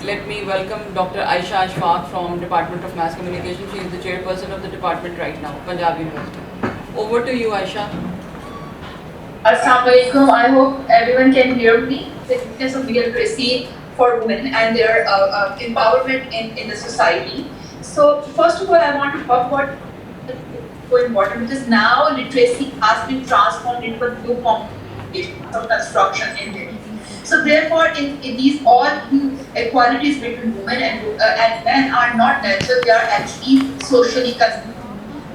let me welcome Dr. Ayesha from Department of Mass Communication. She is the chairperson of the department right now, Punjab University. Over to you, Ayesha. Assalamu alaikum. I hope everyone can hear me. The importance of media literacy for women and their empowerment in the society. So first of all, I want to talk about so important because now literacy has been transformed into a new complication of construction in Delhi. So therefore, in these all equalities between women and men are not natural; they are actually socially constructed.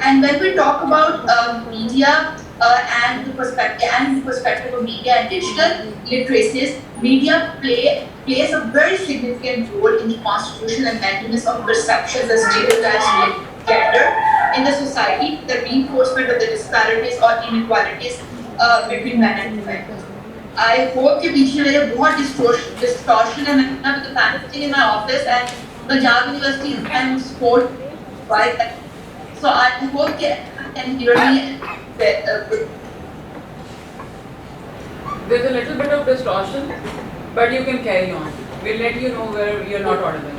And when we talk about media and the perspective of media and digital literacies, media plays a very significant role in the constitutional and maintenance of perceptions and stereotypes related to gender in the society, the reinforcement of the disparities or inequalities between men and women. I hope कि पीछे मेरे बहुत distortion है. मैं तो fan sitting in my office and Punjab University and sport by that. So I hope you can hear me. There's a little bit of distortion, but you can carry on. We'll let you know where you're not audible.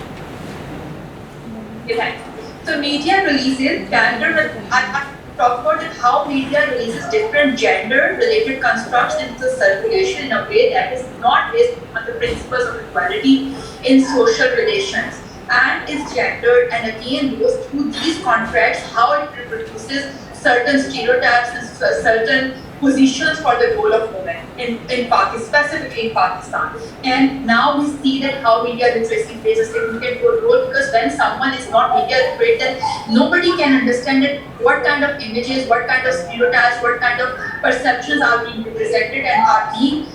Okay. So media releases gender. I talk about it, how media releases different gender-related constructs into the circulation in a way that is not based on the principles of equality in social relations and is gendered, and again goes through these contracts, how it reproduces certain stereotypes and certain positions for the role of women in Pakistan, specifically in Pakistan. And now we see that how media literacy plays a significant role, because when someone is not media literate, then nobody can understand it, what kind of images, what kind of stereotypes, what kind of perceptions are being represented and are being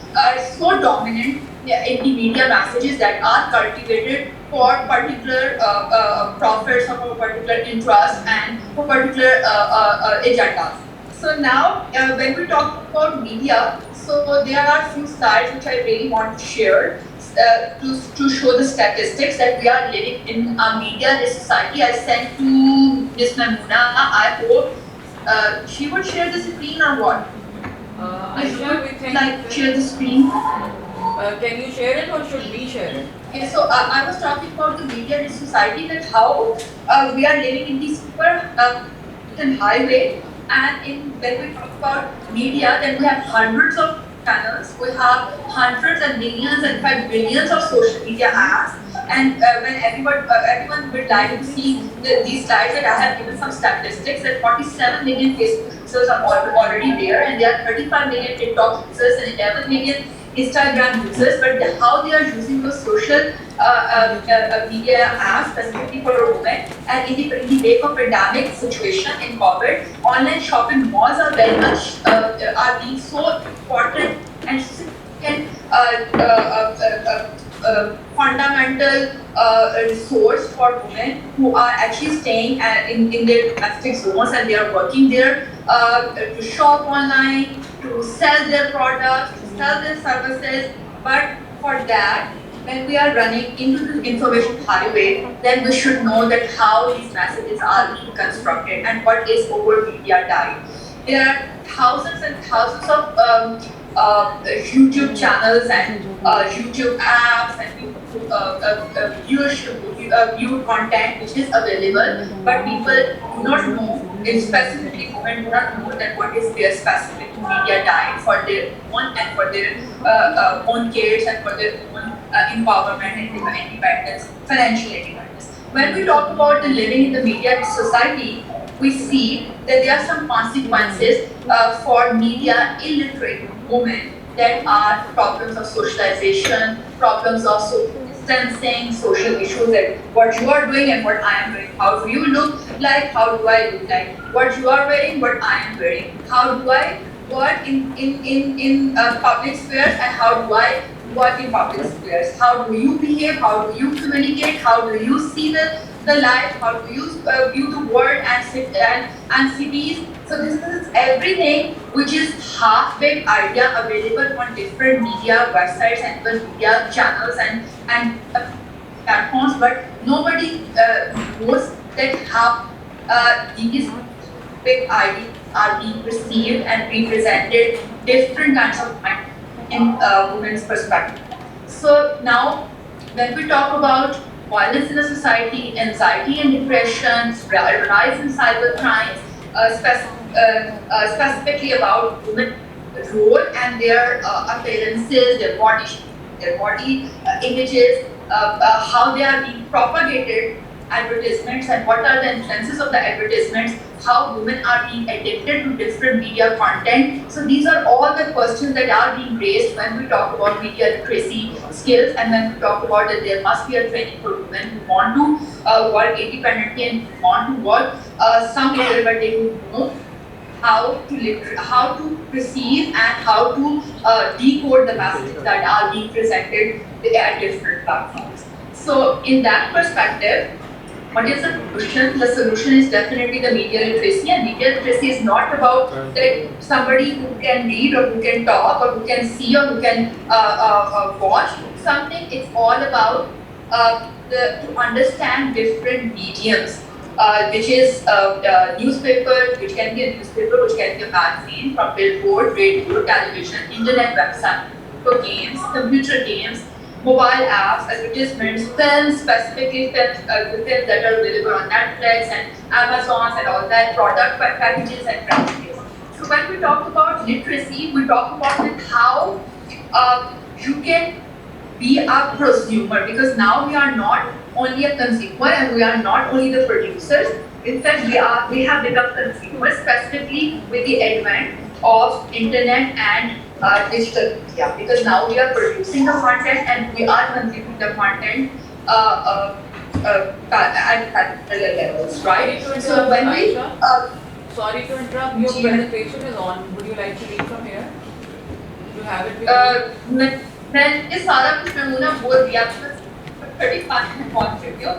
so dominant in the media messages that are cultivated for particular profits or for particular interests and for particular agendas. So now, when we talk about media, so there are a few slides which I really want to share to show the statistics that we are living in a media-rich society. I sent to Ms. Mamuna. I hope she would share the screen or what? Share the screen. Can you share it or should we share it? Okay, so I was talking about the media-rich society, that how we are living in this super highway. And when we talk about media, then we have hundreds of channels, we have hundreds and millions and in fact billions of social media apps. And when everyone would like to see these slides, that I have given some statistics that 47 million Facebook users are already there, and there are 35 million TikTok users and 11 million Instagram users. But how they are using those social media apps specifically for women, and in the wake of pandemic situation in COVID, online shopping malls are very much are being so important and significant fundamental resource for women who are actually staying in their domestic zones, and they are working there to shop online, to sell their products, to sell their services. But for that, when we are running into the information highway, then we should know that how these messages are being constructed and what is over media diet. There are thousands and thousands of YouTube channels and YouTube apps and view content which is available, but people do not know, specifically women do not know that what is their specific media diet for their own and for their own kids and for their own empowerment and independence, financial independence. When we talk about the living in the media society, we see that there are some consequences for media illiterate women, that are problems of socialization, problems of social distancing, social issues, that what you are doing and what I am doing. How do you look like? How do I look like? What you are wearing, what I am wearing. How do I work in public spheres, and how do I work in public spheres? How do you behave? How do you communicate? How do you see the life? How do you view the world and cities? So this is everything which is half-baked idea available on different media websites and even media channels and platforms, but nobody knows that how these big ideas are being perceived and represented different kinds of in women's perspective. So now when we talk about violence in a society, anxiety and depression, rise in cyber crimes, specifically about women's role and their appearances, their body images, how they are being propagated, advertisements, and what are the influences of the advertisements, how women are being addicted to different media content. So these are all the questions that are being raised when we talk about media literacy skills, and when we talk about that there must be a training for women who want to work independently and who want to work somewhere where they would know how to perceive and how to decode the messages that are being presented at different platforms. So in that perspective, what is the solution? The solution is definitely the media literacy, and media literacy is not about that somebody who can read or who can talk or who can see or who can watch something. It's all about to understand different mediums, which is newspaper, which can be a newspaper, which can be a magazine, from billboard, radio, television, internet website, for games, computer games, mobile apps, advertisements, films, specifically films, the films that are available on Netflix and Amazon and all that, product packages and packages. So when we talk about literacy, we talk about how you can be a prosumer, because now we are not only a consumer and we are not only the producers. In fact, we have become consumers, specifically with the advent of internet and digital media, because now we are producing the content and we are consuming the content at parallel levels, right? So when we sorry to interrupt, your presentation is on. Would you like to read from here? You have it with you? मैंने सारा कुछ नमूना बोल दिया, 35 में पहुंच चुकी हूँ.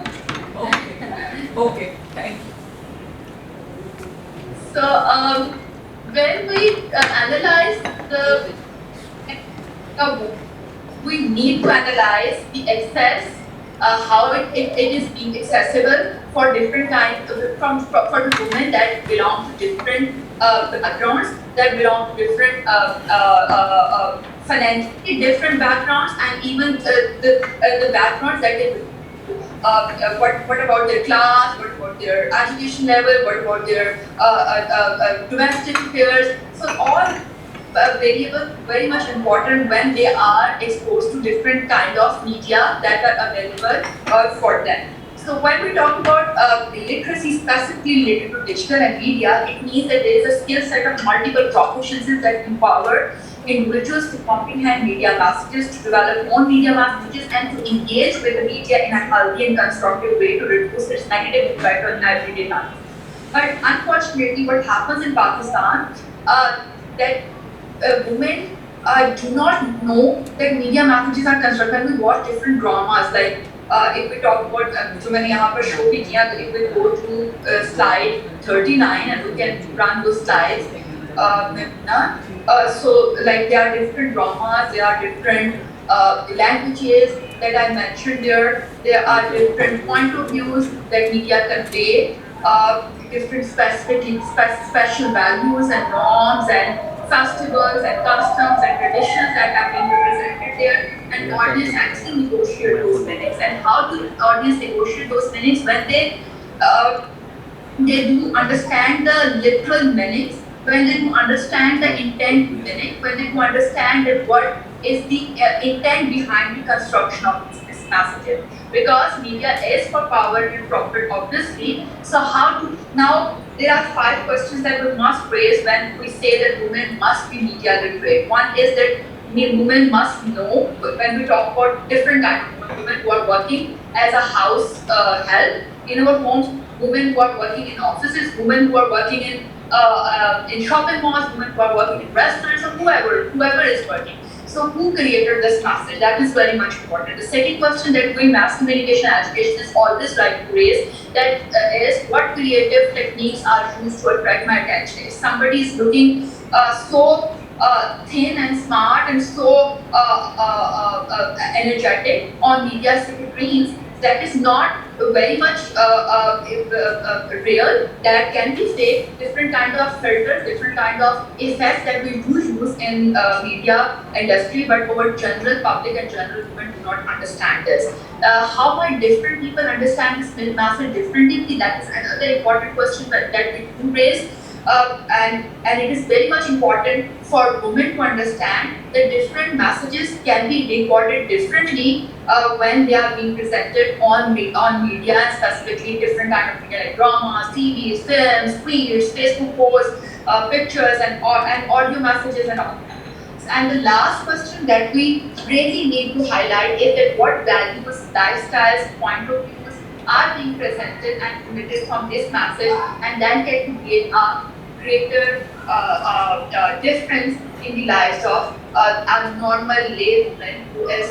Okay, thank you. So when we analyze we need to analyze the access, how it is being accessible for different kinds for the women that belong to different backgrounds, that belong to different financially different backgrounds, and even the backgrounds that they what about their class, what about their education level, what about their domestic affairs. So all variables very much important when they are exposed to different kind of media that are available for them. So when we talk about literacy specifically related to digital and media, it means that there is a skill set of multiple proficiencies that empower individuals to comprehend media messages, to develop own media messages, and to engage with the media in a healthy and constructive way to reduce its negative impact on everyday life. But unfortunately, what happens in Pakistan, that women do not know that media messages are constructed. When we watch different dramas, like if we talk about, जो मैंने यहाँ पर show भी किया, if we go to slide 39 and we can run those slides, so like there are different dramas, there are different languages that I mentioned there. There are different point of views that media convey, different special values and norms and festivals and customs and traditions that have been represented there, and audience actually negotiate those minutes. And how do audience negotiate those minutes? When they do understand the literal meanings, when they do understand the intent meaning, when they do understand that what is the intent behind the construction of these messages. Because media is for power and profit, obviously. So how to, now there are 5 questions that we must raise when we say that women must be media literate. One is that women must know, when we talk about different kinds of women who are working as a house help in our homes, women who are working in offices, women who are working in shopping malls, women who are working in restaurants, or whoever is working. So who created this message? That is very much important. The second question that we mass communication education is always like to raise, that is what creative techniques are used to attract my attention. If somebody is looking so thin and smart and so energetic on media screens, that is not very much real, that can be fake, different kind of filters, different kind of effects that we do use in media industry, but our general public and general women do not understand this. How might different people understand this message differently? That is another important question that we do raise. And it is very much important for women to understand that different messages can be recorded differently when they are being presented on media, and specifically different kind of media like dramas, TVs, films, tweets, Facebook posts, pictures, and audio messages and all. And the last question that we really need to highlight is that what values, lifestyles, point of views are being presented and committed from this message, and then can create a greater difference in the lives of a normal lay woman who is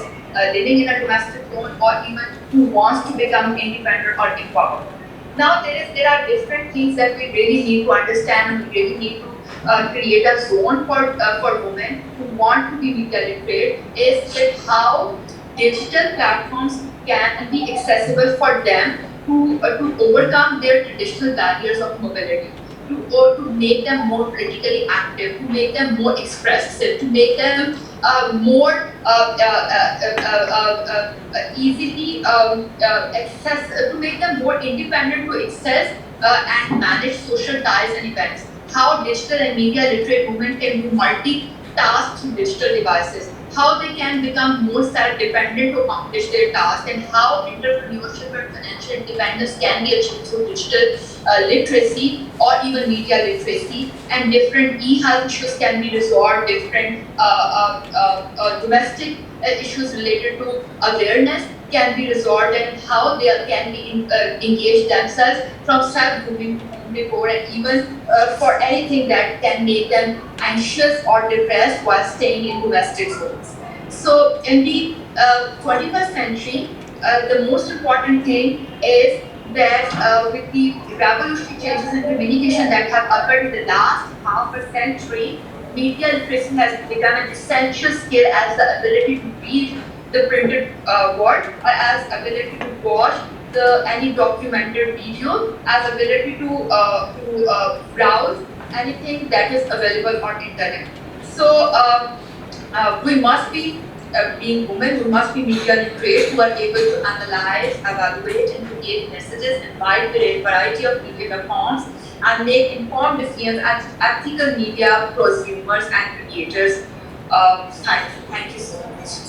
living in a domestic home, or even who wants to become independent or empowered. Now there are different things that we really need to understand, and we really need to create a zone for women who want to be media literate, is that how digital platforms can be accessible for them to overcome their traditional barriers of mobility, to make them more politically active, to make them more expressive, to make them more easily access, to make them more independent to access and manage social ties and events. How digital and media literate women can do multitask through digital devices. How they can become more self-dependent to accomplish their tasks, and how entrepreneurship and financial independence can be achieved through digital literacy or even media literacy, and different e-health issues can be resolved, different domestic issues related to awareness can be resolved, and how they can be engaged themselves from self-grooming to home decor, and even for anything that can make them anxious or depressed while staying in domestic homes. So in the 21st century, the most important thing is that with the revolutionary changes in communication that have occurred in the last half a century, media literacy has become an essential skill, as the ability to read the printed word, or as ability to watch any documented video, as ability to browse anything that is available on internet. So we must be being women, we must be media literate, who are able to analyze, evaluate, and create messages in wide variety of media platforms, and make informed decisions as ethical media prosumers and creators. Thank you.